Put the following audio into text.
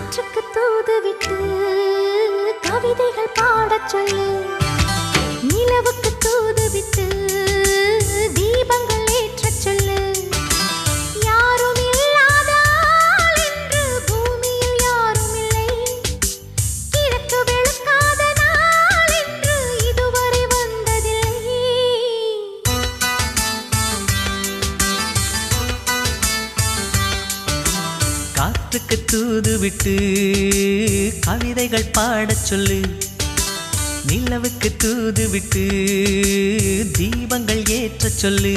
காற்றுக்கு தூது விட்டு கவிதைகள் பாடச் சொல்லு. நிலவுக்கு தூது விட்டு தீபங்கள் ஏற்றச் சொல்லு. யாரும் இல்லாத ஆள் என்று பூமியில் யாரும் இல்லை. கிழக்கு வெளுக்காத நாள் என்று இதுவரை வந்ததில்லை. காற்றுக்கு தூது விட்டு கவிதைகள் பாடச் சொல்லு. நிலவுக்கு தூது விட்டு தீபங்கள் ஏற்றச் சொல்லு.